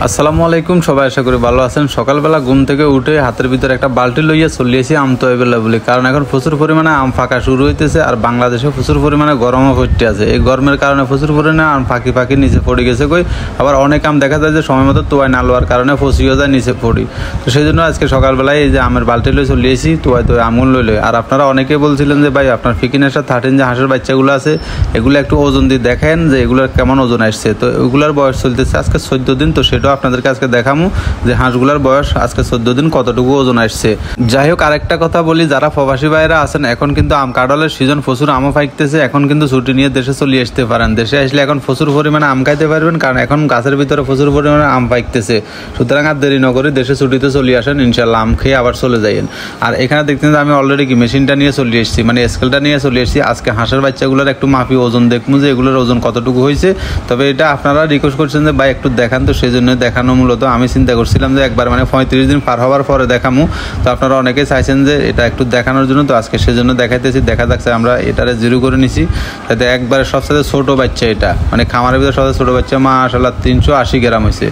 আসসালামু আলাইকুম, সবাই আশা করি ভালো আছেন। সকালবেলা ঘুম থেকে উঠে হাতের ভিতরে একটা বালতি লইয়া চলিয়েছি আম তো অ্যাভেলেবলি, কারণ এখন প্রচুর পরিমাণে আম ফাঁকা শুরু হইতেছে আর বাংলাদেশে প্রচুর পরিমাণে গরমও পড়তে আছে। এই গরমের কারণে প্রচুর পরিমাণে আম ফাঁকি নিচে পড়ে গেছে কই, আবার অনেক আম দেখা যায় যে সময় মতো তোয়ায় না লওয়ার কারণে ফসিও যায় নিচে পড়ি। তো সেই জন্য আজকে সকালবেলায় এই যে আমের বালতি লই চলিয়েছি তোয়ায় আমুল লইলে। আর আপনারা অনেকে বলছিলেন যে ভাই আপনার ফিকিনেসটা 13 যে হাঁসের বাচ্চাগুলো আছে এগুলো একটু ওজন দিয়ে দেখেন যে এগুলোর কেমন ওজন আসছে। তো এগুলোর বয়স চলতেছে আজকে 14 দিন। তো সেটাও আপনাদেরকে আজকে দেখামু যে হাঁসগুলার বয়স আজকে 14 দিন কতটুকু ওজন আসছে। যাই হোক, আরেকটা কথা বলি, যারা প্রবাসী ভাইরা আছেন এখন কিন্তু আম কাঁঠালের সিজন, প্রচুর আমও পাইতেছে। এখন কিন্তু ছুটি নিয়ে দেশে চলে আসতে পারেন। দেশে আসলে এখন প্রচুর পরিমাণে আম খাইতে পারবেন, কারণ এখন গাছের ভিতরে প্রচুর পরিমাণে আম পাইতেছে। সুতরাং আর দেরি না করে দেশে ছুটিতে চলে আসেন, ইনশাল্লাহ আম খেয়ে আবার চলে যাইয়েন। আর এখানে দেখতেন যে আমি অলরেডি কি মেশিনটা নিয়ে চলে এসেছি, মানে স্কেলটা নিয়ে চলে এসেছি। আজকে হাঁসের বাচ্চাগুলোর একটু মাপি ওজন দেখবো যে এগুলোর ওজন কতটুকু হয়েছে। তবে এটা আপনারা রিকোয়েস্ট করছেন যে ভাই একটু দেখান, তো সেই জন্য দেখানো। মূলত আমি চিন্তা করছিলাম যে একবার মানে 35 দিন পার হওয়ার পরে দেখামু। তো আপনারা অনেকেই চাইছেন যে এটা একটু দেখানোর জন্য, তো আজকে সেজন্য দেখাইতেছি। দেখা যাচ্ছে আমরা এটারে জিরো করে নিছি, যাতে একবারে সবসাথে ছোটো বাচ্চা, এটা মানে খামারের ভিতরে সবচেয়ে ছোটো বাচ্চা মাশাআল্লাহ 380 গ্রাম হয়েছে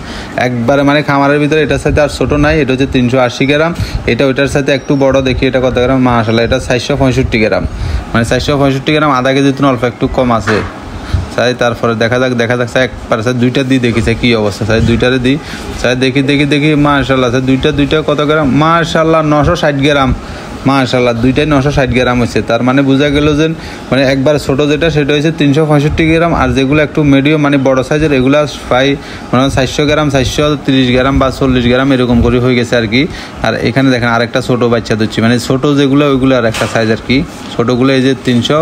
একবারে, মানে খামারের ভিতরে এটার সাথে আর ছোটো নাই। এটা হচ্ছে 380 গ্রাম, এটা ওইটার সাথে একটু বড়। দেখি এটা কত গ্রাম, মাশাআল্লাহ এটা 465 গ্রাম, মানে 465 গ্রাম, আধা কেজি তো অল্প একটু কম আছে। চাই তারপরে দেখা যাচ্ছে একবার স্যার দুইটা দিই, দেখি স্যার কী অবস্থা। স্যার দুইটারে দিই, স্যার দেখি মাশাআল্লাহ স্যার দুইটা কত গ্রাম, মাশাআল্লাহ 960 গ্রাম, মাশাআল্লাহ দুইটাই 960 গ্রাম হয়েছে। তার মানে বোঝা গেল যে মানে একবার ছোটো যেটা সেটা হয়েছে 365 গ্রাম, আর যেগুলো একটু মিডিয়াম মানে বড় সাইজের এগুলো প্রায় মানে 400 গ্রাম, 430 গ্রাম বা 40 গ্রাম এরকম করে হয়ে গেছে আর কি। আর এখানে দেখেন আরেকটা ছোটো বাচ্চা দিচ্ছি, মানে ছোটো যেগুলো ওইগুলো আর একটা সাইজ আর কি। ছোটোগুলো এই যে 300,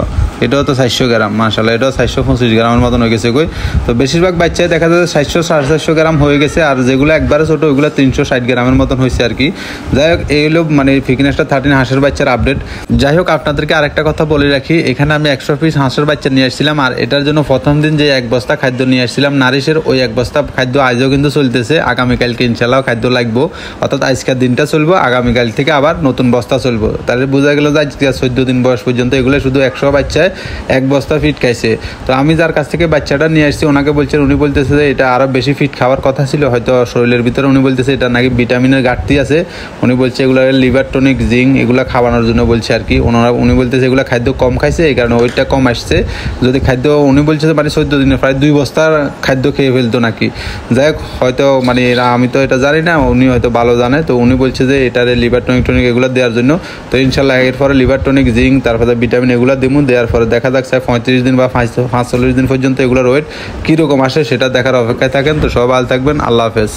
এটাও তো 400 গ্রাম, মাশাআল্লাহ এটাও 425 গ্রামের মতন হয়ে গেছে কই। তো বেশিরভাগ বাচ্চাই দেখা যাচ্ছে 400 450 গ্রাম হয়ে গেছে, আর যেগুলো একবারে ছোটো ওইগুলো 360 গ্রামের মতন হয়েছে আর কি। যাই হোক, এই হলো মানে ফিটনেসটা 13 হাঁসের বাচ্চার আপডেট। যাই হোক, আপনাদেরকে আরেকটা কথা বলে রাখি, এখানে আমি 100 পিস হাঁসের বাচ্চা নিয়ে আসছিলাম। আর এটার জন্য প্রথম দিন যে 1 বস্তা খাদ্য নিয়ে আসছিলাম নারিশের, ওই 1 বস্তা খাদ্য আজও কিন্তু চলতেছে। আগামীকালকে ইনশাল্লাহ খাদ্য লাগবো, অর্থাৎ আজকের দিনটা চলবো, আগামীকাল থেকে আবার নতুন বস্তা চলবো। তাহলে বোঝা গেল যে আজকে 14 দিন বয়স পর্যন্ত এগুলো শুধু 100 বাচ্চায় 1 বস্তা ফিট খাইছে। তো আমি যার কাছ থেকে বাচ্চাটা নিয়ে আসছি ওনাকে বলছেন, উনি বলতেছে যে এটা আরও বেশি ফিট খাওয়ার কথা ছিল হয়তো শরীরের ভিতরে। উনি বলতেছে এটা নাকি ভিটামিনের ঘাটতি আছে। উনি বলছে এগুলো লিভার টনিক, জিঙ্ক এগুলো খাওয়ানোর জন্য বলছে আর কি। উনি বলতেছে এগুলো খাদ্য কম খাইছে, এই কারণে ওইটা কম আসছে। যদি খাদ্য উনি বলছে মানে 14 দিনে প্রায় 2 বস্তার খাদ্য খেয়ে ফেলতো নাকি। যাই হোক, হয়তো মানে আমি তো এটা জানি না, উনি হয়তো ভালো জানে। তো উনি বলছে যে এটারে লিভার টনিক এগুলো দেওয়ার জন্য। তো ইনশাল্লাহ এরপরে লিভার টনিক, জিঙ্ক, তারপরে ভিটামিন এগুলো দেবো। দেওয়ার পরে দেখা যাচ্ছে 35 দিন বা 45 দিন পর্যন্ত এগুলোর ওয়েট কীরকম আসে সেটা দেখার অপেক্ষায় থাকেন। তো সব ভালো থাকবেন, আল্লাহ হাফেজ।